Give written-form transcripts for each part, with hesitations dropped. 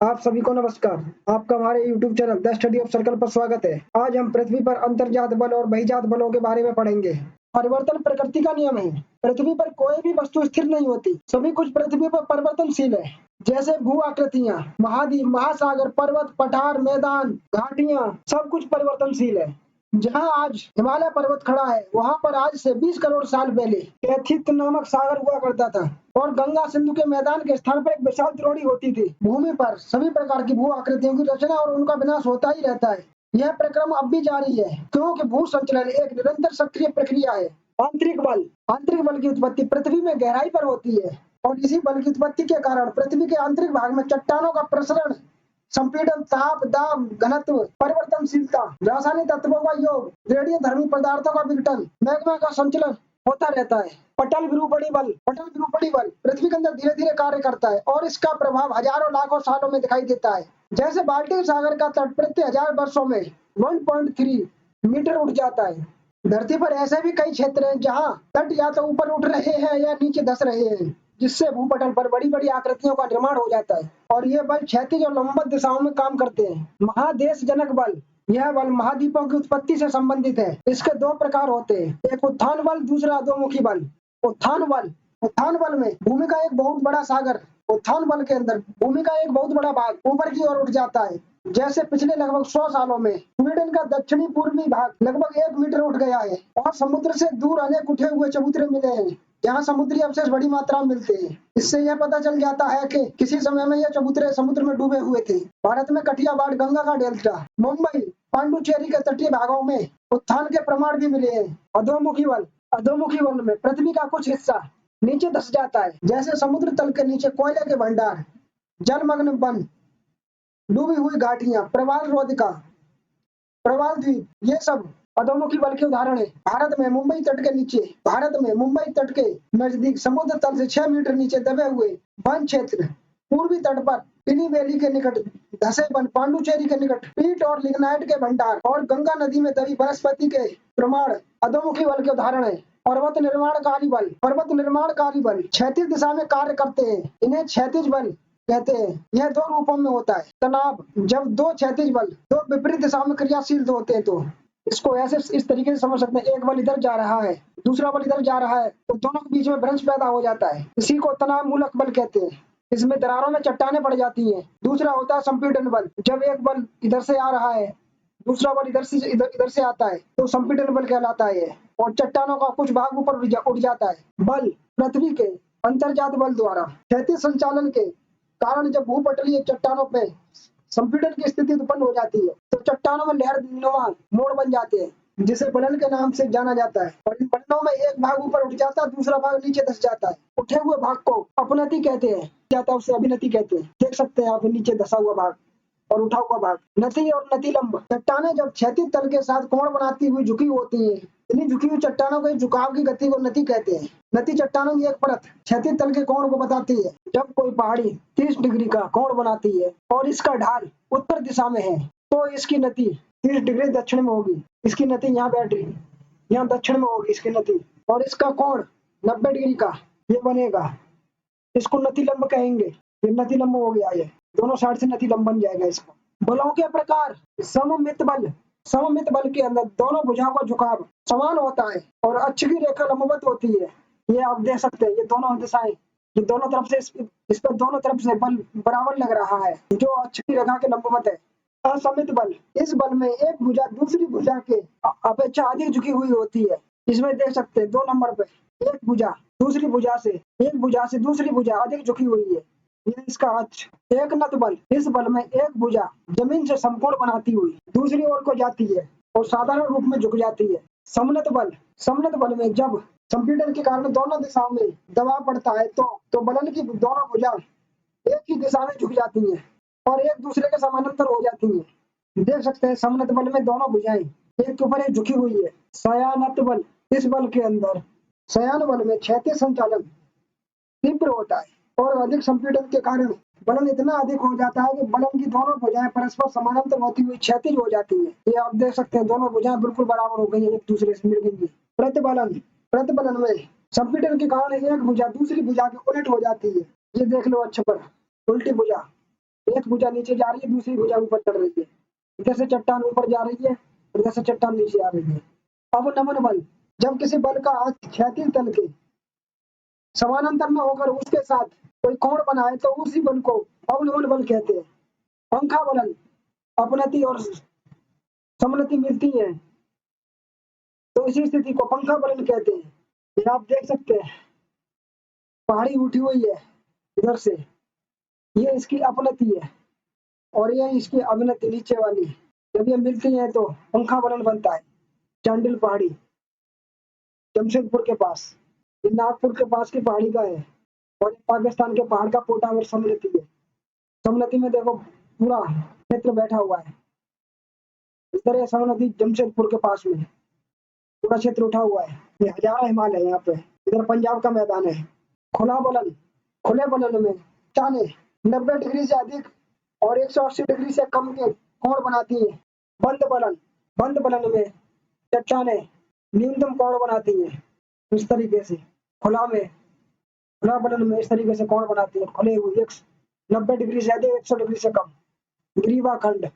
आप सभी को नमस्कार। आपका हमारे YouTube channel the study of circle पर स्वागत है। आज हम पृथ्वी पर अंतर्जात बल और बहिर्जात बलों के बारे में पढ़ेंगे। परिवर्तन प्रकृति का नियम है। पृथ्वी पर कोई भी वस्तु स्थिर नहीं होती, सभी कुछ पृथ्वी पर परिवर्तनशील है। जैसे भू आकृतियां, महाद्वीप, महासागर, पर्वत, पठार, मैदान, घाटियां, सब कुछ परिवर्तनशील है। जहाँ आज हिमालय पर्वत खड़ा है, वहाँ पर आज से 20 करोड़ साल पहले कैथित नामक सागर हुआ करता था और गंगा सिंधु के मैदान के स्थान पर एक विशाल द्रोणी होती थी। भूमि पर सभी प्रकार की भू आकृतियों की रचना और उनका विनाश होता ही रहता है। यह प्रक्रम अब भी जारी है, क्योंकि भू संचलन एक निरंतर सक्रिय प्रक्रिया है। आंतरिक बल की उत्पत्ति पृथ्वी में गहराई पर होती है और इसी बल की उत्पत्ति के कारण पृथ्वी के आंतरिक भाग में चट्टानों का प्रसरण, संपीड़न, ताप, दाब, घनत्व, परिवर्तनशीलता, रासायनिक तत्वों का योग, रेडियो धर्मी पदार्थों का विघटन, मैग्मा का संचलन होता रहता है। पटल विरूपणी बल पृथ्वी के अंदर धीरे धीरे कार्य करता है और इसका प्रभाव हजारों लाखों सालों में दिखाई देता है। जैसे बाल्टिक सागर का तट प्रति 1000 वर्षों में 1.3 मीटर उठ जाता है। धरती पर ऐसे भी कई क्षेत्र हैं जहाँ तट या तो ऊपर उठ रहे हैं या नीचे धंस रहे हैं, जिससे भूपटल पर बड़ी बड़ी आकृतियों का निर्माण हो जाता है और ये बल क्षैतिज और लंबवत दिशाओं में काम करते हैं। महादेश जनक बल, यह बल महाद्वीपों की उत्पत्ति से संबंधित है। इसके दो प्रकार होते हैं, एक उत्थान बल, दूसरा अधोमुखी बल। उत्थान बल में भूमि का एक बहुत बड़ा सागर, उत्थान बल के अंदर भूमि का एक बहुत बड़ा भाग ऊपर की ओर उठ जाता है। जैसे पिछले लगभग 100 सालों में स्वीडन का दक्षिणी पूर्वी भाग लगभग 1 मीटर उठ गया है और समुद्र से दूर अनेक उठे हुए चबूतरे मिले हैं, जहाँ समुद्री अवशेष बड़ी मात्रा में मिलते हैं। इससे यह पता चल जाता है कि किसी समय में यह चबूतरे समुद्र में डूबे हुए थे। भारत में कठियावाड़, गंगा का डेल्टा, मुंबई, पांडुचेरी के तटीय भागों में उत्थान के प्रमाण भी मिले हैं। अधोमुखी बल में पृथ्वी का कुछ हिस्सा नीचे धंस जाता है, जैसे समुद्र तल के नीचे कोयले के भंडार, जलमग्न वन, डूबी हुई घाटियां, प्रवाल रोधिका, प्रवाल द्वीप, ये सब अधोमुखी बल के उदाहरण है। भारत में मुंबई तट के नजदीक समुद्र तल से 6 मीटर नीचे दबे हुए वन क्षेत्र, पूर्वी तट पर पिनी वैली के निकट धसे वन, पांडुचेरी के निकट पीट और लिग्नाइट के भंडार और गंगा नदी में दबी वनस्पति के प्रमाण अधोमुखी बल के उदाहरण है। पर्वत निर्माणकारी बल क्षैतिज दिशा में कार्य करते हैं, इन्हें क्षैतिज बल कहते हैं। यह दो रूपों में होता है। तनाव, जब दो क्षैतिज बल दो विपरीत दिशा में क्रियाशील होते हैं तो इसको ऐसे इस तरीके से समझ सकते हैं, एक बल इधर जा रहा है, दूसरा बल इधर जा रहा है, तो दोनों के बीच में भ्रंश पैदा हो जाता है। इसी को तनाव मूलक बल कहते हैं। इसमें दरारों में चट्टानें पड़ जाती हैं। दूसरा होता है संपीड़न बल, जब एक बल इधर से आ रहा है, दूसरा बल इधर से आता है, तो संपीड़न बल कहलाता है और चट्टानों का कुछ भाग ऊपर उठ जाता है। बल पृथ्वी के अंतर्जात बल द्वारा क्षैतिज संचालन के कारण जब भूपटलीय चट्टानों पे संपीड़न की स्थिति उत्पन्न हो जाती है, तो चट्टानों में लहरनुमा मोड़ बन जाते हैं, जिसे बलन के नाम से जाना जाता है। और इन बलनों में एक भाग ऊपर उठ जाता है, दूसरा भाग नीचे धंस जाता है। उठे हुए भाग को अपनति कहते हैं, जाता उसे अभिनति कहते हैं। देख सकते हैं आप नीचे धंसा हुआ भाग और उठा हुआ भाग। नति और नतिलंब, चट्टानें जब क्षैतिज तल के साथ कोण बनाती हुई झुकी होती हैं, इन्हीं झुकी हुई चट्टानों के झुकाव की गति को नति कहते हैं। नति चट्टानों की एक परत क्षैतिज तल के कोण को बताती है। जब कोई पहाड़ी 30 डिग्री का कोण बनाती है और इसका ढाल उत्तर दिशा में है, तो इसकी नति 30 डिग्री दक्षिण में होगी। इसकी नति यहाँ बैठ रही, यहाँ दक्षिण में होगी इसकी नति, और इसका कोण 90 डिग्री का ये बनेगा, इसको नतिलंब कहेंगे। ये नतिलंब हो गया, ये दोनों साइड से नतिलंब बन जाएगा। इसको बलों के प्रकार, सममित बल के अंदर दोनों भुजाओं का झुकाव समान होता है और अक्ष की रेखा लंबवत होती है। ये आप देख सकते हैं, ये दोनों दिशाएं, ये दोनों तरफ से इस पर दोनों तरफ से बल बराबर लग रहा है, जो अक्ष की रेखा के लंबवत है। असमित बल, इस बल में एक भुजा दूसरी भुजा के अपेक्षा अधिक झुकी हुई होती है। इसमें देख सकते हैं 2 नंबर पे एक भुजा दूसरी भुजा से दूसरी भुजा अधिक झुकी हुई है, ये इसका अक्ष। एकनत बल, इस बल में एक भुजा जमीन से समकोण बनाती हुई दूसरी ओर को जाती है और साधारण रूप में झुक जाती है। समनत बल में जब संपीड़न के कारण दोनों दिशाओं में दबाव पड़ता है, तो बलन की दोनों भुजा एक ही दिशा में झुक जाती है और एक दूसरे के समानांतर हो जाती है। देख सकते हैं समनत बल में दोनों भुजाएं एक के ऊपर एक झुकी हुई है। शयानत बल, इस बल के अंदर शयान बल में क्षैतिज संचालन तीव्र होता है और अधिक संपीड़न के कारण बलन इतना अधिक हो जाता है कि बलन की दोनों भुजाएं परस्पर समानांतर होती हुई क्षैतिज हो जाती है। ये आप देख सकते हैं, दोनों भुजाएं बिल्कुल बराबर हो गई, एक दूसरे से मिल गई। प्रतिबलन में संपीड़न के कारण एक भुजा दूसरी भुजा के उलट हो जाती है। ये देख लो अच्छे पर, उल्टी भुजा एक भुजा नीचे जा रही है, दूसरी भुजा ऊपर चढ़ रही है। इधर से चट्टान ऊपर जा रही है, इधर से चट्टान नीचे आ रही है। अब नमन बल, जब किसी बल का हाथ क्षैतिज तल के समानांतर में होकर उसके साथ कोई कोण बनाए तो उसी बल को अवनमन बल कहते हैं। पंखा बलन, अपनति और समनति मिलती है तो इसी स्थिति को पंखा बलन कहते हैं। ये आप देख सकते हैं, पहाड़ी उठी हुई है इधर से, ये इसकी अपनति है और ये इसकी अवनति नीचे वाली। जब ये मिलती है तो पंखा बलन बनता है। चांडिल पहाड़ी जमशेदपुर के पास, ये नागपुर के पास की पहाड़ी का है और पाकिस्तान के पहाड़ का पोटावर समनति है। समनति में देखो पूरा क्षेत्र बैठा हुआ है। इस तरह समनति जमशेदपुर के पास में पूरा क्षेत्र उठा हुआ है। ये हजारा हिमालय है यहाँ पे। इधर पंजाब का मैदान है। खुला बलन, खुले बलन में चाने 90 डिग्री से अधिक और 180 डिग्री से कम के कोण बनाती है। बंद बलन, बंद बलन में चट्टाने न्यूनतम कोण बनाती है। इस तरीके से खुला में, खुला बलन में इस तरीके से कोण बनाती है। खुले हुए 90 डिग्री से अधिक, 100 डिग्री से कम। ग्रीवा खंड,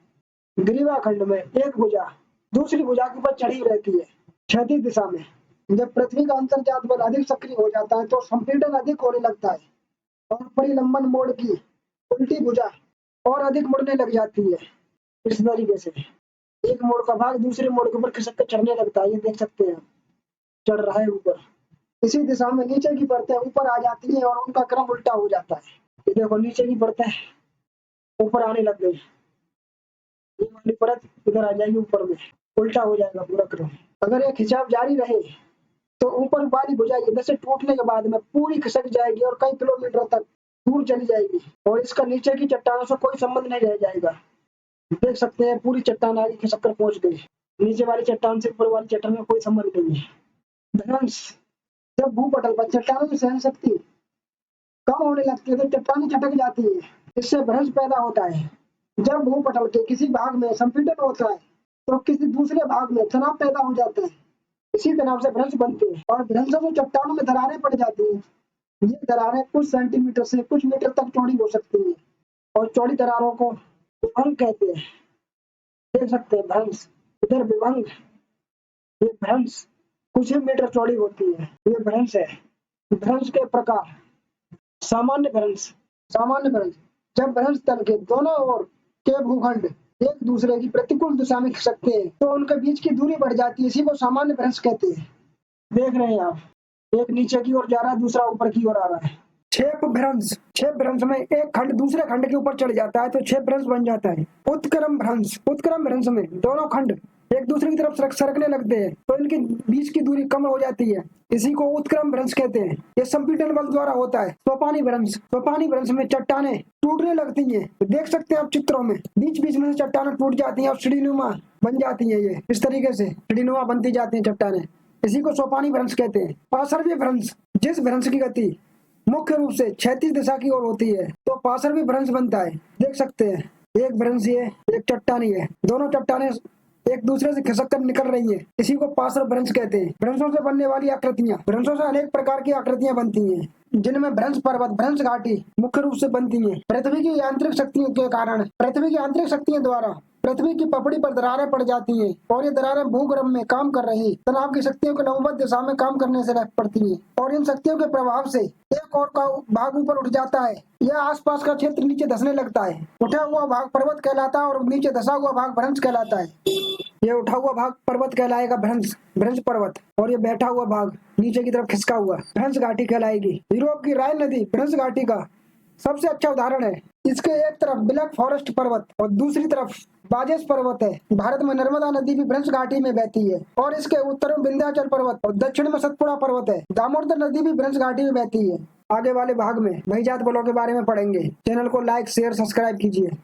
ग्रीवा खंड में एक भुजा दूसरी भुजा के ऊपर चढ़ी रहती है क्षैतिज दिशा में। जब पृथ्वी का अंतर्जात बल अधिक सक्रिय हो जाता है तो संपीड़न अधिक होने लगता है और परिलंबन मोड़ की उल्टी भुजा और अधिक मुड़ने लग जाती है। इस तरीके से एक मोड़ का भाग दूसरे मोड़ के ऊपर खिसक कर चढ़ने लगता है। ये देख सकते हैं, चढ़ रहा है ऊपर। इसी दिशा में नीचे की परतें ऊपर आ जाती हैं और उनका क्रम उल्टा हो जाता है। ये देखो, नीचे की परतें ऊपर आने लग गई, ये वाली परत इधर आ जाएगी ऊपर में, उल्टा हो जाएगा पूरा क्रम। अगर ये खिंचाव जारी रहे तो ऊपर वाली भुजा इधर से टूटने के बाद में पूरी खिसक जाएगी और कई किलोमीटर तक दूर चली जाएगी और इसका नीचे की चट्टानों से कोई संबंध नहीं रह जाएगा। देख सकते हैं, पूरी चट्टान आगे खिसक कर पहुंच गई। नीचे वाली चट्टान से ऊपर वाली चट्टान में कोई संबंध नहीं है। ध्वंस, जब भूपटल पर चट्टानों की सहन शक्ति कम होने लगती है तो चट्टानें छटक जाती है, इससे भ्रंश पैदा होता है। जब भूपटल के किसी भाग में संपीड़न होता है तो किसी दूसरे भाग में तनाव पैदा हो जाता है। इसी तनाव से भ्रंश बनते हैं और भ्रंशों से चट्टानों में दरारें पड़ जाती हैं। ये दरारें कुछ सेंटीमीटर से कुछ मीटर तक चौड़ी हो सकती हैं और चौड़ी दरारों को विभंग कहते हैं। देख सकते हैं भ्रंश, इधर विभंग, ये भ्रंश कुछ ही मीटर चौड़ी होती है। ये भ्रंश है। भ्रंश के प्रकार, सामान्य भ्रंश, सामान्य भ्रंश, जब भ्रंश तल के दोनों ओर के भूखंड एक दूसरे की प्रतिकूल दिशा में खिसकते हैं तो उनके बीच की दूरी बढ़ जाती है। इसी को सामान्य भ्रंश कहते हैं। देख रहे हैं आप, एक नीचे की ओर जा रहा है, दूसरा ऊपर की ओर आ रहा है। क्षेप भ्रंश, क्षेप भ्रंश में एक खंड दूसरे खंड के ऊपर चढ़ जाता है तो क्षेप भ्रंश बन जाता है। उत्क्रम भ्रंश, उत्क्रम भ्रंश में दोनों खंड एक दूसरे की तरफ सरकने लगते हैं तो इनके बीच की दूरी कम हो जाती है। इसी को उत्क्रम भ्रंश कहते हैं। यह संपीड़न बल द्वारा होता है। सोपानी भ्रंश, सोपानी भ्रंश में चट्टानें टूटने लगती हैं। देख सकते हैं आप चित्रों में, बीच बीच में से चट्टानें टूट जाती हैं और सीढ़ीनुमा बन जाती है। ये इस तरीके से सीढ़ीनुमा बनती जाती है चट्टानें। इसी को सोपानी भ्रंश कहते हैं। पार्श्वीय भ्रंश, जिस भ्रंश की गति मुख्य रूप से क्षैतिज दिशा की ओर होती है तो पार्श्वीय भ्रंश बनता है। देख सकते हैं, एक भ्रंश है, एक चट्टानी है, दोनों चट्टानें एक दूसरे से खिसक कर निकल रही है। इसी को पार्श्व भ्रंश कहते हैं। भ्रंशों से बनने वाली आकृतियां, भ्रंशों से अनेक प्रकार की आकृतियां बनती हैं जिनमें भ्रंश पर्वत, भ्रंश घाटी मुख्य रूप से बनती हैं। पृथ्वी की यांत्रिक शक्तियों के कारण, पृथ्वी की यांत्रिक शक्तियों द्वारा पृथ्वी की पपड़ी पर दरारें पड़ जाती हैं और ये दरारें भूगर्भ में काम कर रही तनाव की शक्तियों के लंबवत दिशा में काम करने से पड़ती हैं और इन शक्तियों के प्रभाव से एक और का भाग ऊपर उठ जाता है। यह आसपास का क्षेत्र नीचे धंसने लगता है। उठा हुआ भाग पर्वत कहलाता है और नीचे धंसा हुआ भाग भ्रंश कहलाता है। ये उठा हुआ भाग पर्वत कहलाएगा भ्रंश, भ्रंश पर्वत, और ये बैठा हुआ भाग नीचे की तरफ खिसका हुआ भ्रंश घाटी कहलाएगी। यूरोप की राइन नदी भ्रंश घाटी का सबसे अच्छा उदाहरण है। इसके एक तरफ ब्लैक फॉरेस्ट पर्वत और दूसरी तरफ बाजेस पर्वत है। भारत में नर्मदा नदी भी भ्रंश घाटी में बहती है और इसके उत्तर में विंध्याचल पर्वत और दक्षिण में सतपुड़ा पर्वत है। दामोदर नदी भी भ्रंश घाटी में बहती है। आगे वाले भाग में बहिजात बलों के बारे में पढ़ेंगे। चैनल को लाइक, शेयर, सब्सक्राइब कीजिए।